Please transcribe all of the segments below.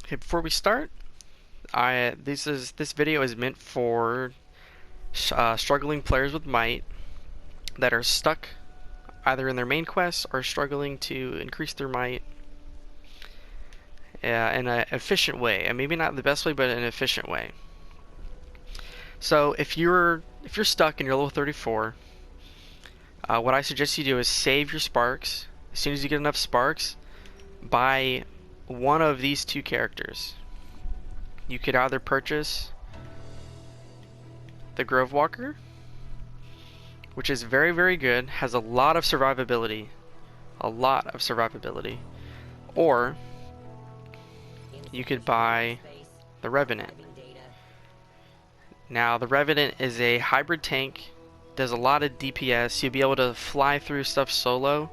Okay, before we start, this video is meant for struggling players with might that are stuck either in their main quest or struggling to increase their might in an efficient way, and maybe not the best way, but an efficient way. So if you're stuck and you're level 34, what I suggest you do is save your sparks. As soon as you get enough sparks, buy one of these two characters. You could either purchase the Grove Walker, which is very, very good, has a lot of survivability, or you could buy the Revenant. Now, the Revenant is a hybrid tank, does a lot of DPS. You'll be able to fly through stuff solo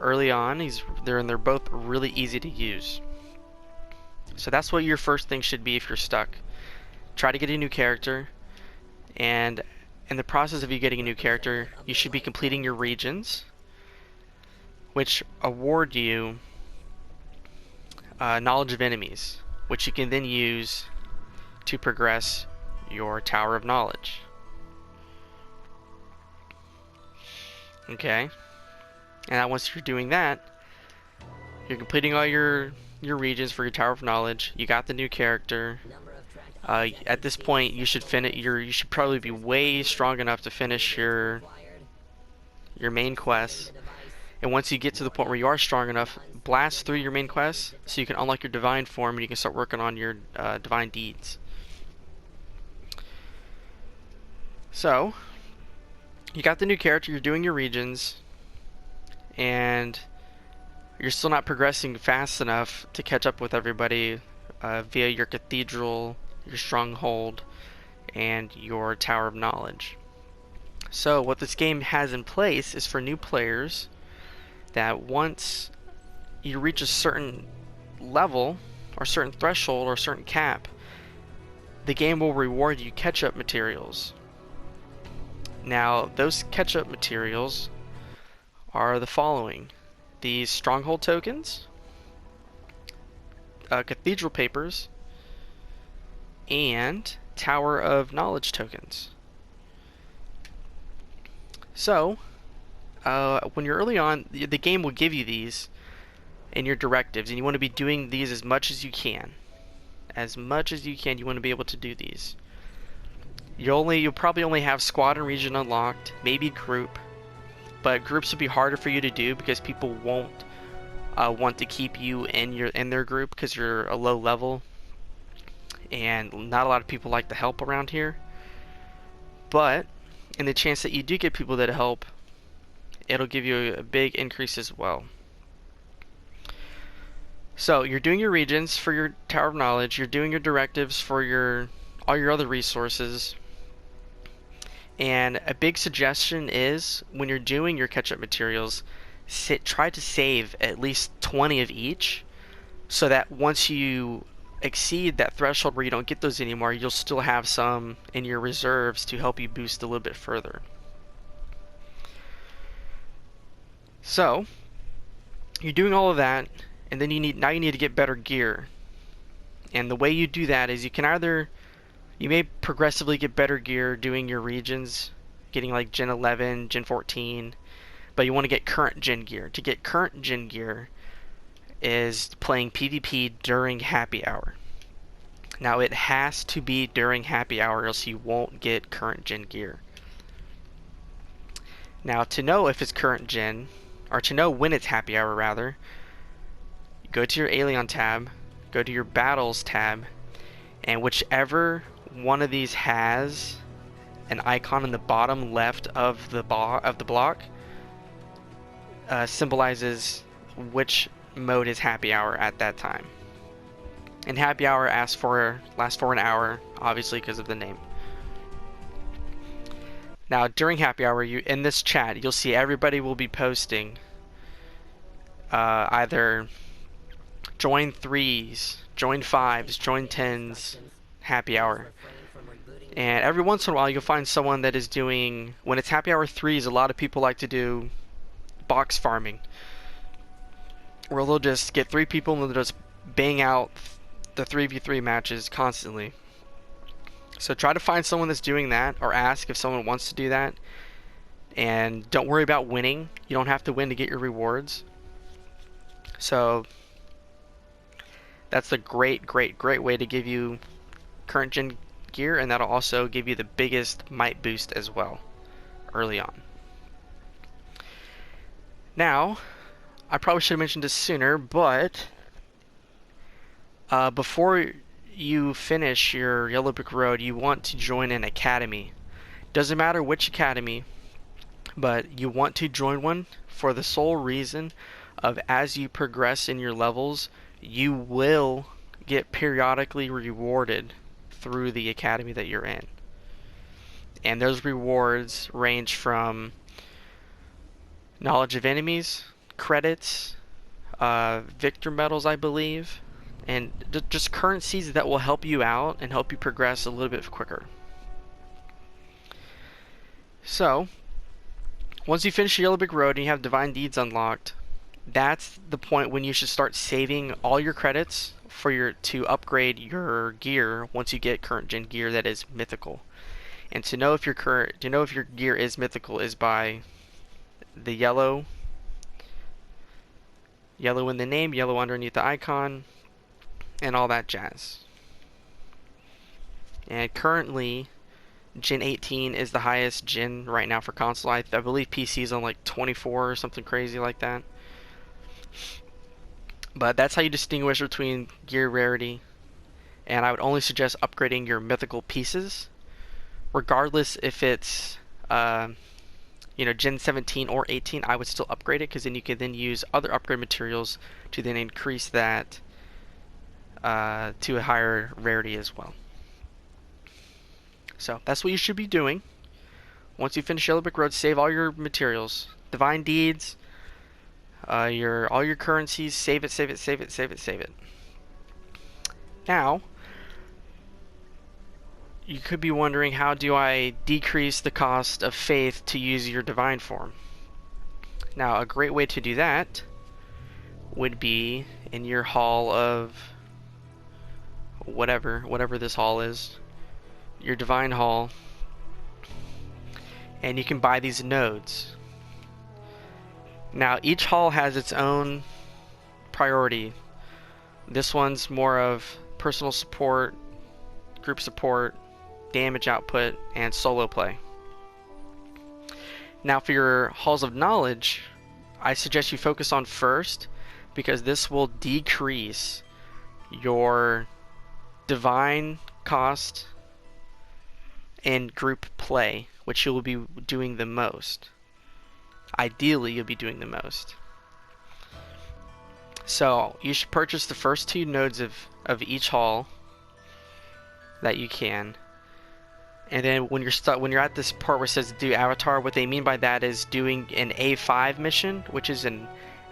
early on. They're both really easy to use. So that's what your first thing should be if you're stuck. Try to get a new character, and in the process of you getting a new character, you should be completing your regions, which award you knowledge of enemies, which you can then use to progress your Tower of Knowledge. Okay, and once you're doing that, you're completing all your regions for your Tower of Knowledge. You got the new character. At this point, you should probably be way strong enough to finish your main quest. And once you get to the point where you are strong enough, blast through your main quest so you can unlock your divine form and you can start working on your divine deeds. So, you got the new character, you're doing your regions, and you're still not progressing fast enough to catch up with everybody via your cathedral, your stronghold, and your Tower of Knowledge. So what this game has in place is for new players that once you reach a certain level or certain threshold or certain cap, the game will reward you catch-up materials. Now, those catch-up materials are the following: these Stronghold tokens, Cathedral papers, and Tower of Knowledge tokens. So, when you're early on, the game will give you these in your directives, and you want to be doing these as much as you can. As much as you can, you want to be able to do these. You'll probably only have squad and region unlocked, maybe group, but groups will be harder for you to do because people won't want to keep you in their group because you're a low level, and not a lot of people like the help around here. But in the chance that you do get people that help, it'll give you a big increase as well. So you're doing your regions for your Tower of Knowledge, you're doing your directives for all your other resources. And a big suggestion is, when you're doing your catch-up materials, try to save at least 20 of each, so that once you exceed that threshold where you don't get those anymore, you'll still have some in your reserves to help you boost a little bit further. So, you're doing all of that, and then you need to get better gear. And the way you do that is you may progressively get better gear doing your regions, getting like Gen 11, Gen 14, but you want to get current gen gear. To get current gen gear is playing PvP during happy hour. Now, it has to be during happy hour, else you won't get current gen gear. Now, to know if it's current gen, or to know when it's happy hour rather, go to your Alien tab, go to your Battles tab, and whichever one of these has an icon in the bottom left of the block symbolizes which mode is happy hour at that time. And happy hour lasts for an hour, obviously because of the name. Now, during happy hour, in this chat, you'll see everybody will be posting either join 3s, join 5s, join 10s, happy hour. And every once in a while, you'll find someone that is doing, when it's happy hour 3s, a lot of people like to do box farming, where they'll just get 3 people and they'll just bang out the 3v3 matches constantly. So try to find someone that's doing that, or ask if someone wants to do that. And don't worry about winning. You don't have to win to get your rewards. So that's a great way to give you current gen gear, and that'll also give you the biggest might boost as well early on. Now, I probably should have mentioned this sooner, but before you finish your Yellow Brick Road, you want to join an academy. Doesn't matter which academy, but you want to join one for the sole reason of, as you progress in your levels, you will get periodically rewarded through the academy that you're in. And those rewards range from knowledge of enemies, credits, victor medals, I believe, and just currencies that will help you out and help you progress a little bit quicker. So, once you finish your Yellow Brick Road and you have Divine Deeds unlocked, that's the point when you should start saving all your credits for to upgrade your gear once you get current gen gear that is mythical. And to know if your gear is mythical is by the yellow in the name, yellow underneath the icon, and all that jazz. And currently, Gen 18 is the highest gen right now for console. I believe PC is on like 24 or something crazy like that. But that's how you distinguish between gear rarity. And I would only suggest upgrading your mythical pieces, regardless if it's Gen 17 or 18. I would still upgrade it, because then you can then use other upgrade materials to then increase that to a higher rarity as well. So that's what you should be doing. Once you finish Yellow Brick Road, save all your materials, Divine Deeds, all your currencies. Save it. Now, you could be wondering, how do I decrease the cost of faith to use your divine form? Now, a great way to do that would be in your hall of whatever this hall is, your divine hall, and you can buy these nodes. Now, each hall has its own priority. This one's more of personal support, group support, damage output, and solo play. Now, for your halls of knowledge, I suggest you focus on first, because this will decrease your divine cost and group play, which you'll be doing the most. Ideally, you'll be doing the most. So you should purchase the first 2 nodes of each hall that you can. And then when you're at this part where it says do avatar, what they mean by that is doing an A5 mission, which is an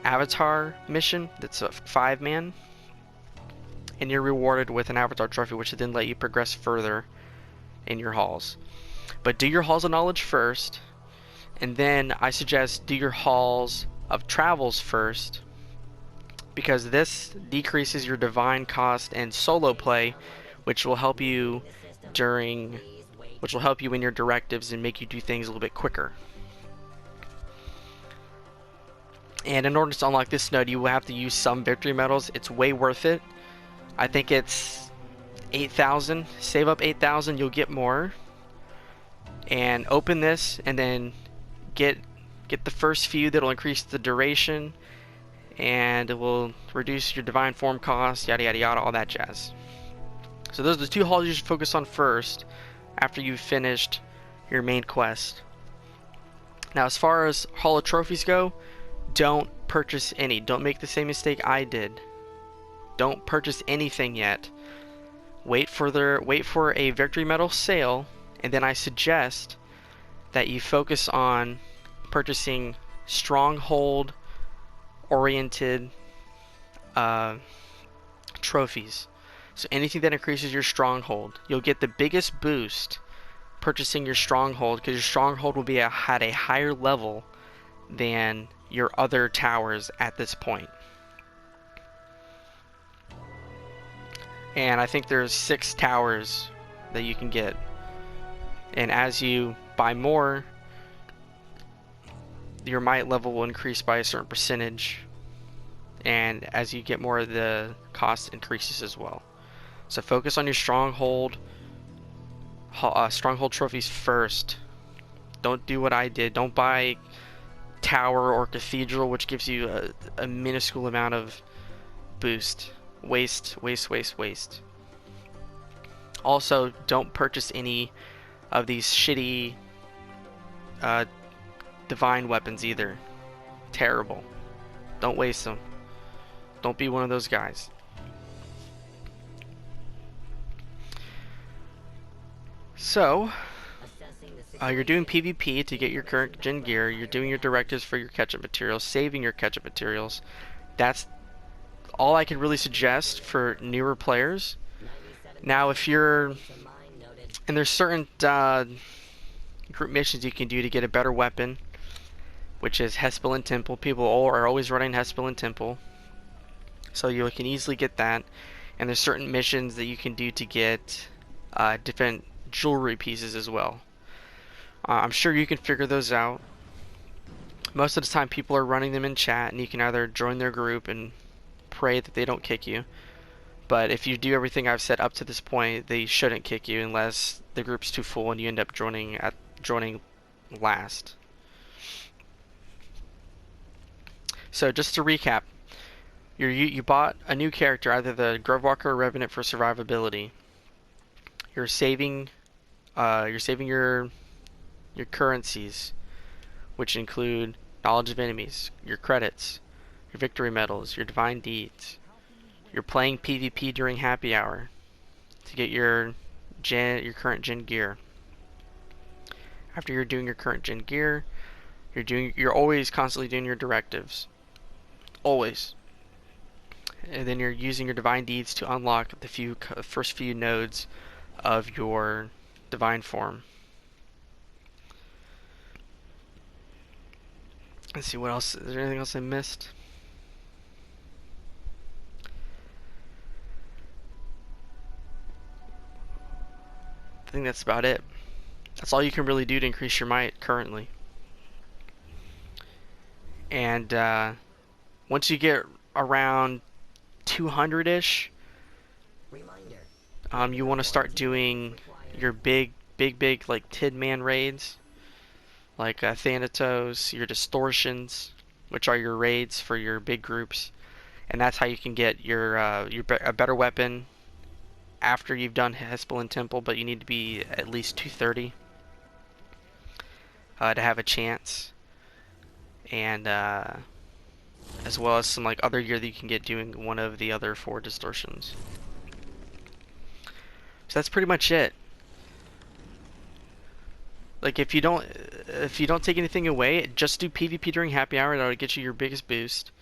avatar mission that's a 5-man, and you're rewarded with an avatar trophy, which will then let you progress further in your halls. But do your halls of knowledge first, and then I suggest do your halls of travels first, because this decreases your divine cost and solo play, which will help you in your directives and make you do things a little bit quicker. And in order to unlock this node, you will have to use some victory medals. It's way worth it. I think it's 8,000. Save up 8,000, you'll get more. And open this, and then get the first few that'll increase the duration, and it will reduce your divine form cost, yada yada yada, all that jazz. So those are the 2 halls you should focus on first after you've finished your main quest. Now, as far as Hall of Trophies go, don't purchase any. Don't make the same mistake I did. Don't purchase anything yet. Wait for a victory medal sale, and then I suggest that you focus on purchasing Stronghold oriented trophies. So anything that increases your Stronghold, you'll get the biggest boost purchasing your Stronghold, because your Stronghold will be at a higher level than your other towers at this point. and I think there's 6 towers that you can get. And as you buy more, your might level will increase by a certain percentage, and as you get more, the cost increases as well. So focus on your stronghold trophies first. Don't do what I did. Don't buy tower or cathedral, which gives you a minuscule amount of boost. Waste. Also, don't purchase any of these shitty divine weapons either. Terrible. Don't waste them. Don't be one of those guys. So, you're doing PvP to get your current gen gear. You're doing your directives for your catch-up materials, saving your catch-up materials. That's all I can really suggest for newer players. Now, if you're... And there's certain group missions you can do to get a better weapon, which is Hespel and Temple. People are always running Hespel and Temple, so you can easily get that. And there's certain missions that you can do to get different jewelry pieces as well. I'm sure you can figure those out. Most of the time people are running them in chat, and you can either join their group and pray that they don't kick you. But if you do everything I've said up to this point, they shouldn't kick you unless the group's too full and you end up joining last. So just to recap, you bought a new character, either the Grovewalker or Revenant, for survivability. You're saving your currencies, which include knowledge of enemies, your credits, your victory medals, your divine deeds. You're playing PvP during happy hour to get your current gen gear. After you're doing your current gen gear, you're always constantly doing your directives. Always. And then you're using your divine deeds to unlock the first few nodes of your divine form. Let's see what else. Is there anything else I missed? I think that's about it. That's all you can really do to increase your might currently. And once you get around 200-ish, you want to start doing your big like Tidman raids, like Thanatos, your distortions, which are your raids for your big groups, and that's how you can get a better weapon after you've done Hespel and Temple. But you need to be at least 230 to have a chance, and as well as some like other gear that you can get doing one of the other 4 distortions. So that's pretty much it. Like if you don't take anything away, just do PvP during happy hour. That'll get you your biggest boost,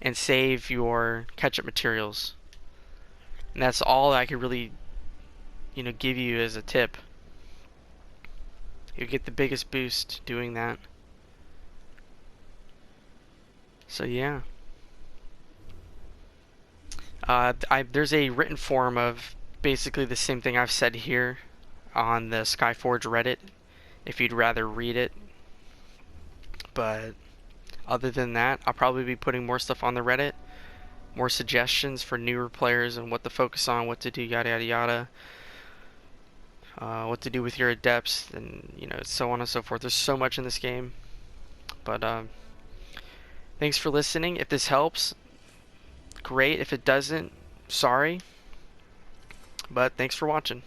and save your catch-up materials. And that's all I could really, give you as a tip. You get the biggest boost doing that. So yeah. There's a written form of basically the same thing I've said here on the Skyforge Reddit, if you'd rather read it. But other than that, I'll probably be putting more stuff on the Reddit, more suggestions for newer players and what to focus on, what to do, yada yada yada, what to do with your adepts, and so on and so forth. There's so much in this game. But thanks for listening. If this helps, great. If it doesn't, sorry. But thanks for watching.